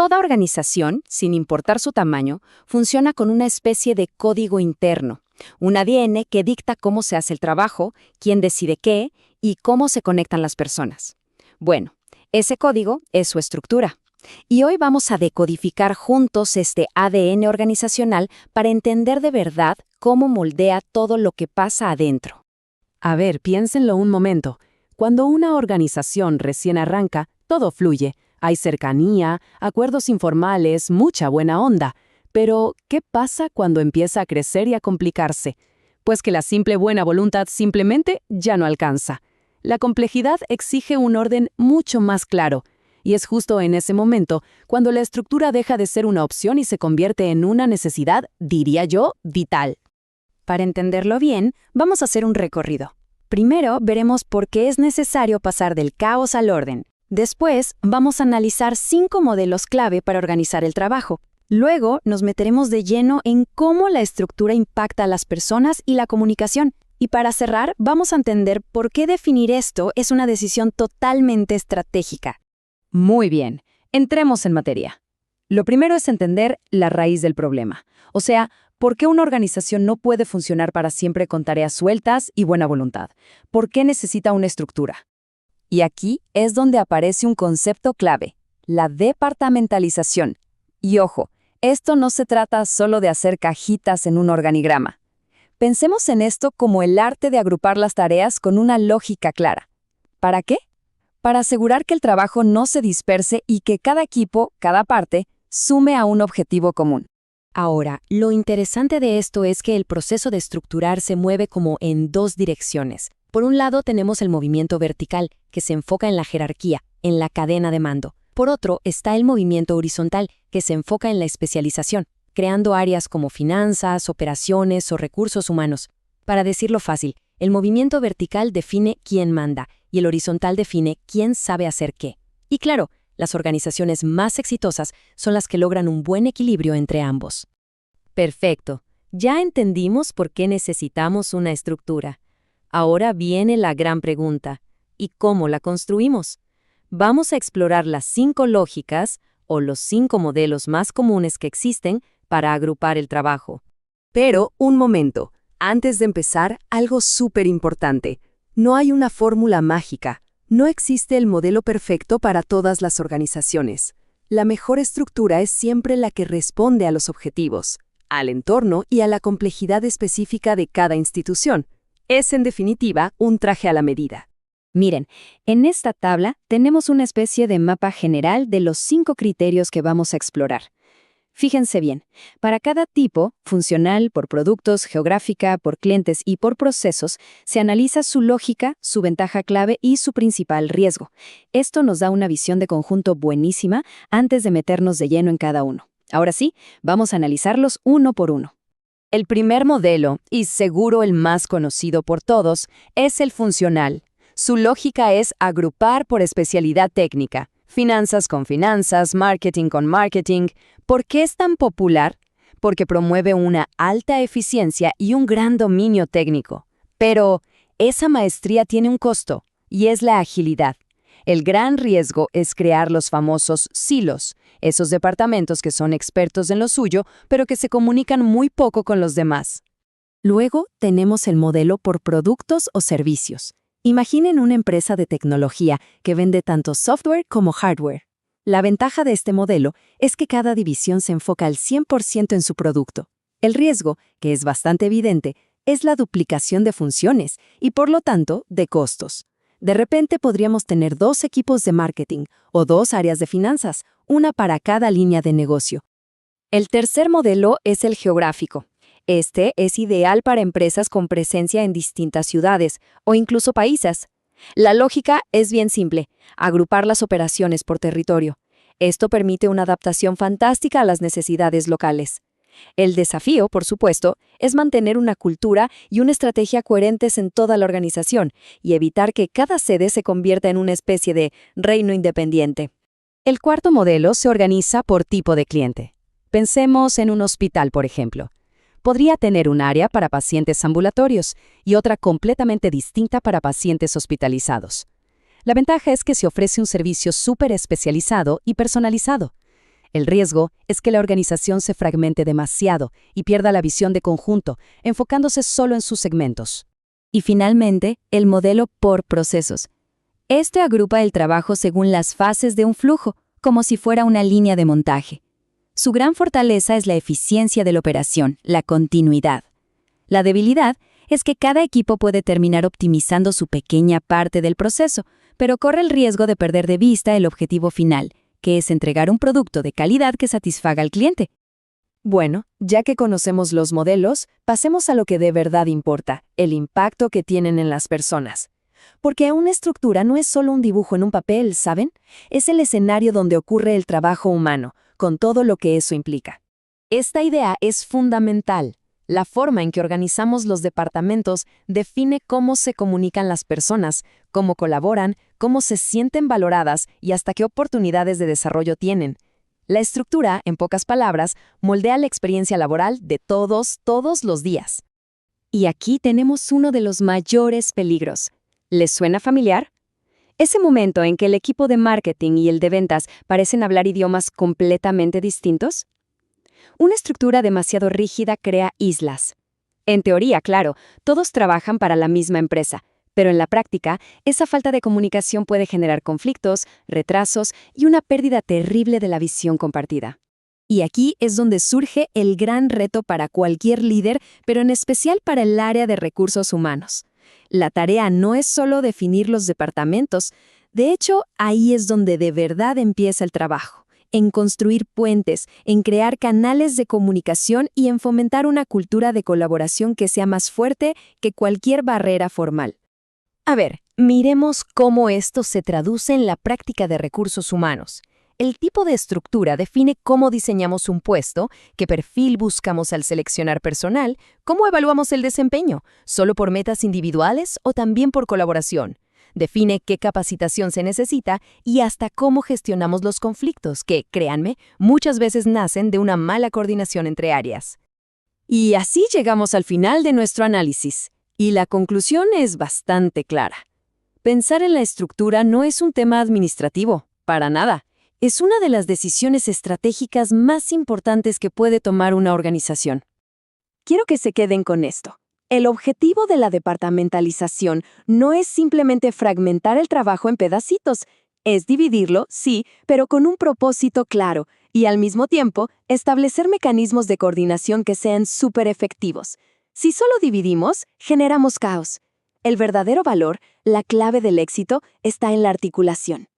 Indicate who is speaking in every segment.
Speaker 1: Toda organización, sin importar su tamaño, funciona con una especie de código interno, un ADN que dicta cómo se hace el trabajo, quién decide qué y cómo se conectan las personas. Bueno, ese código es su estructura. Y hoy vamos a decodificar juntos este ADN organizacional para entender de verdad cómo moldea todo lo que pasa adentro.
Speaker 2: A ver, piénsenlo un momento. Cuando una organización recién arranca, todo fluye. Hay cercanía, acuerdos informales, mucha buena onda. Pero, ¿qué pasa cuando empieza a crecer y a complicarse? Pues que la simple buena voluntad simplemente ya no alcanza. La complejidad exige un orden mucho más claro. Y es justo en ese momento cuando la estructura deja de ser una opción y se convierte en una necesidad, diría yo, vital.
Speaker 1: Para entenderlo bien, vamos a hacer un recorrido. Primero, veremos por qué es necesario pasar del caos al orden. Después, vamos a analizar 5 modelos clave para organizar el trabajo. Luego, nos meteremos de lleno en cómo la estructura impacta a las personas y la comunicación. Y para cerrar, vamos a entender por qué definir esto es una decisión totalmente estratégica.
Speaker 2: Muy bien, entremos en materia. Lo primero es entender la raíz del problema. O sea, ¿por qué una organización no puede funcionar para siempre con tareas sueltas y buena voluntad? ¿Por qué necesita una estructura? Y aquí es donde aparece un concepto clave, la departamentalización. Y ojo, esto no se trata solo de hacer cajitas en un organigrama. Pensemos en esto como el arte de agrupar las tareas con una lógica clara. ¿Para qué? Para asegurar que el trabajo no se disperse y que cada equipo, cada parte, sume a un objetivo común.
Speaker 1: Ahora, lo interesante de esto es que el proceso de estructurar se mueve como en 2 direcciones. Por un lado tenemos el movimiento vertical, que se enfoca en la jerarquía, en la cadena de mando. Por otro está el movimiento horizontal, que se enfoca en la especialización, creando áreas como finanzas, operaciones o recursos humanos. Para decirlo fácil, el movimiento vertical define quién manda y el horizontal define quién sabe hacer qué. Y claro, las organizaciones más exitosas son las que logran un buen equilibrio entre ambos.
Speaker 2: Perfecto. Ya entendimos por qué necesitamos una estructura. Ahora viene la gran pregunta. ¿Y cómo la construimos? Vamos a explorar las 5 lógicas o los 5 modelos más comunes que existen para agrupar el trabajo. Pero, un momento. Antes de empezar, algo súper importante. No hay una fórmula mágica. No existe el modelo perfecto para todas las organizaciones. La mejor estructura es siempre la que responde a los objetivos, al entorno y a la complejidad específica de cada institución. Es, en definitiva, un traje a la medida.
Speaker 1: Miren, en esta tabla tenemos una especie de mapa general de los 5 criterios que vamos a explorar. Fíjense bien, para cada tipo, funcional, por productos, geográfica, por clientes y por procesos, se analiza su lógica, su ventaja clave y su principal riesgo. Esto nos da una visión de conjunto buenísima antes de meternos de lleno en cada uno. Ahora sí, vamos a analizarlos uno por uno.
Speaker 2: El primer modelo, y seguro el más conocido por todos, es el funcional. Su lógica es agrupar por especialidad técnica. Finanzas con finanzas, marketing con marketing. ¿Por qué es tan popular? Porque promueve una alta eficiencia y un gran dominio técnico. Pero esa maestría tiene un costo, y es la agilidad. El gran riesgo es crear los famosos silos, esos departamentos que son expertos en lo suyo, pero que se comunican muy poco con los demás.
Speaker 1: Luego tenemos el modelo por productos o servicios. Imaginen una empresa de tecnología que vende tanto software como hardware. La ventaja de este modelo es que cada división se enfoca al 100% en su producto. El riesgo, que es bastante evidente, es la duplicación de funciones y, por lo tanto, de costos. De repente podríamos tener 2 equipos de marketing o 2 áreas de finanzas, una para cada línea de negocio. El tercer modelo es el geográfico. Este es ideal para empresas con presencia en distintas ciudades o incluso países. La lógica es bien simple, agrupar las operaciones por territorio. Esto permite una adaptación fantástica a las necesidades locales. El desafío, por supuesto, es mantener una cultura y una estrategia coherentes en toda la organización y evitar que cada sede se convierta en una especie de reino independiente.
Speaker 2: El cuarto modelo se organiza por tipo de cliente. Pensemos en un hospital, por ejemplo. Podría tener un área para pacientes ambulatorios y otra completamente distinta para pacientes hospitalizados. La ventaja es que se ofrece un servicio súper especializado y personalizado.
Speaker 1: El riesgo es que la organización se fragmente demasiado y pierda la visión de conjunto, enfocándose solo en sus segmentos. Y finalmente, el modelo por procesos. Este agrupa el trabajo según las fases de un flujo, como si fuera una línea de montaje. Su gran fortaleza es la eficiencia de la operación, la continuidad. La debilidad es que cada equipo puede terminar optimizando su pequeña parte del proceso, pero corre el riesgo de perder de vista el objetivo final, que es entregar un producto de calidad que satisfaga al cliente. Bueno, ya que conocemos los modelos, pasemos a lo que de verdad importa, el impacto que tienen en las personas. Porque una estructura no es solo un dibujo en un papel, ¿saben? Es el escenario donde ocurre el trabajo humano, con todo lo que eso implica. Esta idea es fundamental. La forma en que organizamos los departamentos define cómo se comunican las personas, cómo colaboran, cómo se sienten valoradas y hasta qué oportunidades de desarrollo tienen. La estructura, en pocas palabras, moldea la experiencia laboral de todos los días. Y aquí tenemos uno de los mayores peligros. ¿Les suena familiar? Ese momento en que el equipo de marketing y el de ventas parecen hablar idiomas completamente distintos. Una estructura demasiado rígida crea islas. En teoría, claro, todos trabajan para la misma empresa, pero en la práctica, esa falta de comunicación puede generar conflictos, retrasos y una pérdida terrible de la visión compartida. Y aquí es donde surge el gran reto para cualquier líder, pero en especial para el área de recursos humanos. La tarea no es solo definir los departamentos, de hecho, ahí es donde de verdad empieza el trabajo, en construir puentes, en crear canales de comunicación y en fomentar una cultura de colaboración que sea más fuerte que cualquier barrera formal. A ver, miremos cómo esto se traduce en la práctica de recursos humanos. El tipo de estructura define cómo diseñamos un puesto, qué perfil buscamos al seleccionar personal, cómo evaluamos el desempeño, solo por metas individuales o también por colaboración. Define qué capacitación se necesita y hasta cómo gestionamos los conflictos que, créanme, muchas veces nacen de una mala coordinación entre áreas. Y así llegamos al final de nuestro análisis. Y la conclusión es bastante clara. Pensar en la estructura no es un tema administrativo, para nada. Es una de las decisiones estratégicas más importantes que puede tomar una organización. Quiero que se queden con esto. El objetivo de la departamentalización no es simplemente fragmentar el trabajo en pedacitos. Es dividirlo, sí, pero con un propósito claro y al mismo tiempo establecer mecanismos de coordinación que sean súper efectivos. Si solo dividimos, generamos caos. El verdadero valor, la clave del éxito, está en la articulación.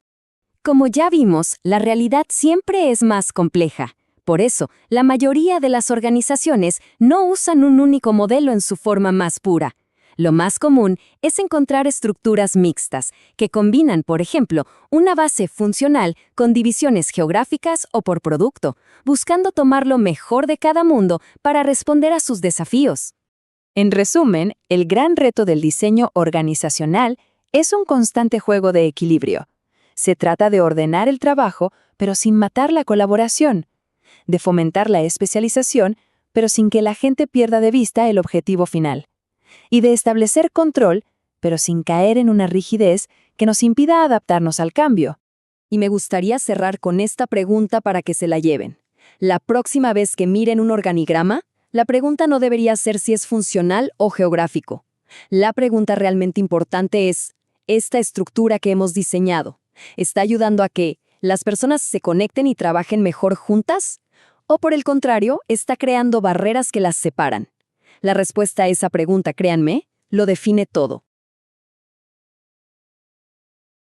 Speaker 1: Como ya vimos, la realidad siempre es más compleja. Por eso, la mayoría de las organizaciones no usan un único modelo en su forma más pura. Lo más común es encontrar estructuras mixtas, que combinan, por ejemplo, una base funcional con divisiones geográficas o por producto, buscando tomar lo mejor de cada mundo para responder a sus desafíos. En resumen, el gran reto del diseño organizacional es un constante juego de equilibrio. Se trata de ordenar el trabajo, pero sin matar la colaboración, de fomentar la especialización, pero sin que la gente pierda de vista el objetivo final, y de establecer control, pero sin caer en una rigidez que nos impida adaptarnos al cambio. Y me gustaría cerrar con esta pregunta para que se la lleven. La próxima vez que miren un organigrama, la pregunta no debería ser si es funcional o geográfico. La pregunta realmente importante es, ¿esta estructura que hemos diseñado está ayudando a que las personas se conecten y trabajen mejor juntas? ¿O por el contrario, está creando barreras que las separan? La respuesta a esa pregunta, créanme, lo define todo.